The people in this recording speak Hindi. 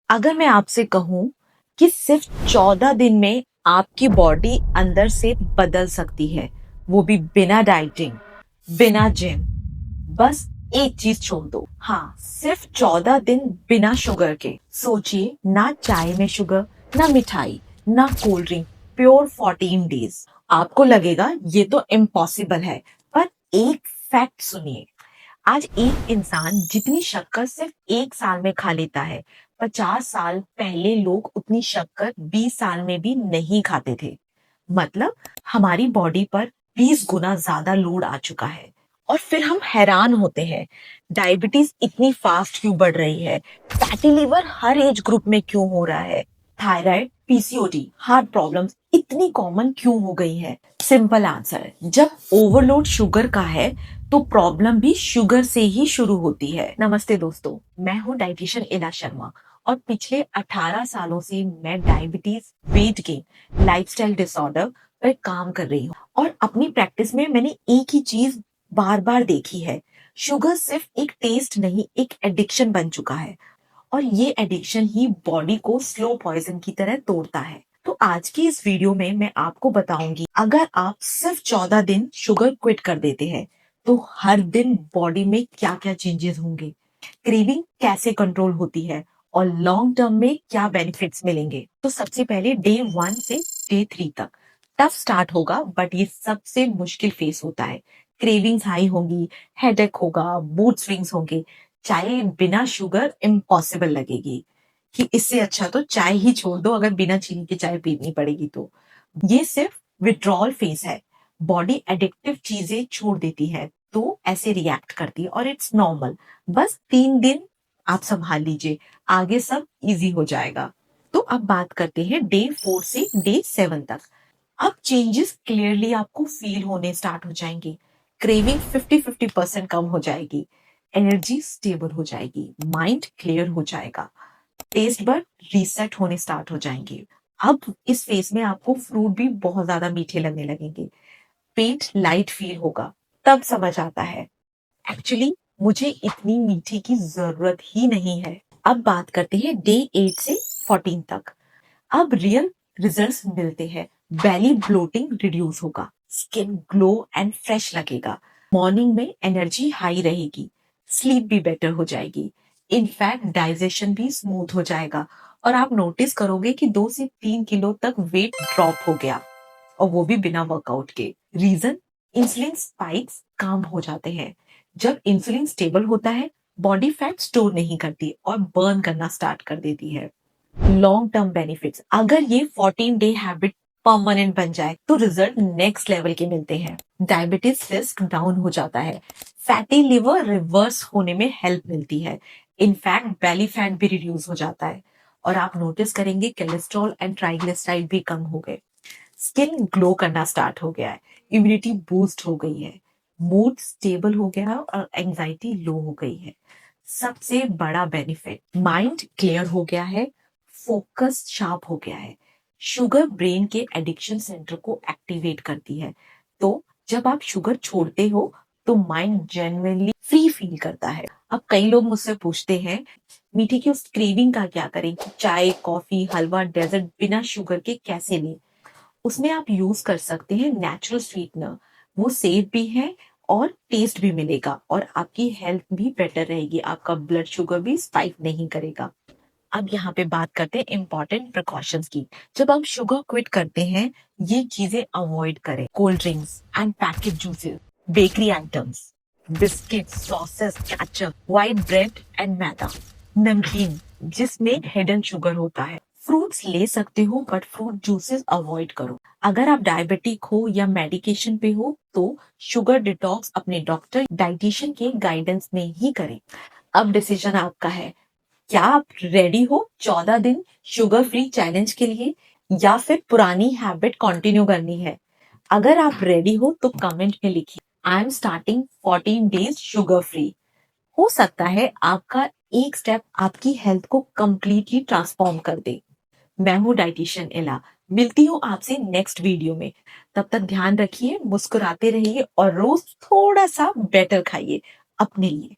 अगर मैं आपसे कहूं कि सिर्फ 14 दिन में आपकी बॉडी अंदर से बदल सकती है, वो भी बिना डाइटिंग, बिना जिम, बस एक चीज छोड़ दो। हाँ, सिर्फ 14 दिन बिना शुगर के। सोचिए, ना चाय में शुगर, ना मिठाई, ना कोल्ड ड्रिंक, प्योर 14 डेज। आपको लगेगा ये तो इम्पॉसिबल है, पर एक फैक्ट सुनिए। आज एक इंसान जितनी शक्कर सिर्फ 1 साल में खा लेता है, 50 साल पहले लोग उतनी शक्कर 20 साल में भी नहीं खाते थे। मतलब हमारी बॉडी पर 20 गुना ज्यादा लोड आ चुका है। और फिर हम हैरान होते हैं, डायबिटीज इतनी फास्ट क्यों बढ़ रही है, फैटी लिवर हर एज ग्रुप में क्यों हो रहा है, थायराइड, पीसीओडी, हार्ट प्रॉब्लम्स इतनी कॉमन क्यों हो गई है। सिंपल आंसर, जब ओवरलोड शुगर का है तो प्रॉब्लम भी शुगर से ही शुरू होती है। नमस्ते दोस्तों, मैं हूँ डाइटिशियन इला शर्मा और पिछले 18 सालों से मैं diabetes, weight gain, lifestyle disorder पर काम कर रही हूँ। और अपनी प्रैक्टिस में मैंने एक ही चीज बार बार देखी है, शुगर सिर्फ एक टेस्ट नहीं, एक एडिक्शन बन चुका है। और ये एडिक्शन ही बॉडी को स्लो पॉइजन की तरह तोड़ता है। तो आज की इस वीडियो में मैं आपको बताऊंगी, अगर आप सिर्फ 14 दिन शुगर क्विट कर देते हैं तो हर दिन बॉडी में क्या क्या चेंजेस होंगे, क्रेविंग कैसे कंट्रोल होती है और लॉन्ग टर्म में क्या बेनिफिट्स मिलेंगे। तो सबसे पहले डे 1 से डे 3 तक टफ स्टार्ट होगा, बट ये सबसे मुश्किल फेस होता है। क्रेविंग्स हाई होंगी, हेडेक होगा, मूड स्विंग्स होंगे, चाय बिना शुगर इम्पॉसिबल लगेगी कि इससे अच्छा तो चाय ही छोड़ दो, अगर बिना चीनी की चाय पीनी पड़ेगी तो। ये सिर्फ विड्रॉल फेज है, बॉडी एडिक्टिव चीजें छोड़ देती है तो ऐसे रिएक्ट करती है और इट्स नॉर्मल। बस 3 दिन आप संभाल लीजिए, आगे सब इजी हो जाएगा। तो अब बात करते हैं डे 4 से डे 7 तक। अब चेंजेस क्लियरली आपको फील होने स्टार्ट हो जाएंगे। क्रेविंग 50-50% कम हो जाएगी, एनर्जी स्टेबल हो जाएगी, माइंड क्लियर हो जाएगा, टेस्ट बड रीसेट होने स्टार्ट हो जाएंगे। अब इस फेज में आपको फ्रूट भी बहुत ज्यादा मीठे लगने लगेंगे, पेट लाइट फील होगा। तब समझ आता है, एक्चुअली मुझे इतनी मीठे की जरूरत ही नहीं है। अब बात करते हैं डे 8 से 14 तक। अब रियल रिजल्ट्स मिलते हैं, बेली ब्लोटिंग रिड्यूस होगा, स्किन ग्लो एंड फ्रेश लगेगा, मॉर्निंग में एनर्जी हाई रहेगी, स्लीप भी बेटर हो जाएगी, इनफैक्ट डाइजेशन भी स्मूथ हो जाएगा। और आप नोटिस करोगे कि 2 से 3 किलो तक वेट ड्रॉप हो गया, और वो भी बिना वर्कआउट के। रीजन, इंसुलिन स्पाइक्स काम हो जाते हैं। जब इंसुलिन स्टेबल होता है, बॉडी फैट स्टोर नहीं करती और बर्न करना स्टार्ट कर देती है। लॉन्ग टर्म बेनिफिट्स, अगर ये 14 डे हैबिट परमानेंट बन जाए तो रिजल्ट नेक्स्ट लेवल के मिलते हैं। डायबिटीज रिस्क डाउन हो जाता है, फैटी लिवर रिवर्स होने में हेल्प मिलती है, इनफैक्ट बेली फैट भी रिड्यूस हो जाता है। और आप नोटिस करेंगे कोलेस्ट्रॉल एंड ट्राइग्लिसराइड भी कम हो गए, स्किन ग्लो करना स्टार्ट हो गया है, इम्यूनिटी बूस्ट हो गई है, मूड स्टेबल हो गया है और एंजाइटी लो हो गई है। सबसे बड़ा बेनिफिट, माइंड क्लियर हो गया है, फोकस शार्प हो गया है। शुगर ब्रेन के एडिक्शन सेंटर को एक्टिवेट करती है, तो जब आप शुगर छोड़ते हो तो माइंड जेन्युइनली फ्री फील करता है। अब कई लोग मुझसे पूछते हैं, मीठे की उस क्रेविंग का क्या करें, चाय, कॉफी, हलवा, डेजर्ट बिना शुगर के कैसे लें। उसमें आप यूज कर सकते हैं नेचुरल स्वीटनर, वो सेफ भी है और टेस्ट भी मिलेगा और आपकी हेल्थ भी बेटर रहेगी, आपका ब्लड शुगर भी स्पाइक नहीं करेगा। अब यहाँ पे बात करते हैं इंपॉर्टेंट प्रिकॉशंस की। जब हम शुगर क्विट करते हैं, ये चीजें अवॉइड करें, cold drinks and packet juices, bakery items, biscuit, sauces, ketchup, white bread and maida, namkeen जिसमें हिडन शुगर होता है। फ्रूट्स ले सकते हो बट फ्रूट जूसेस अवॉइड करो। अगर आप डायबिटिक हो या मेडिकेशन पे हो तो शुगर डिटॉक्स अपने डॉक्टर, डाइटिशियन के गाइडेंस में ही करें। अब डिसीजन आपका है, क्या आप रेडी हो 14 दिन शुगर फ्री चैलेंज के लिए या फिर पुरानी हैबिट कंटिन्यू करनी है। अगर आप रेडी हो तो कमेंट में लिखिए, I am starting 14 days sugar free. हो सकता है आपका एक स्टेप आपकी हेल्थ को कंप्लीटली ट्रांसफॉर्म कर दे। मैं हूँ डाइटिशियन इला, मिलती हूँ आपसे नेक्स्ट वीडियो में। तब तक ध्यान रखिए, मुस्कुराते रहिए और रोज थोड़ा सा बेटर खाइए अपने लिए।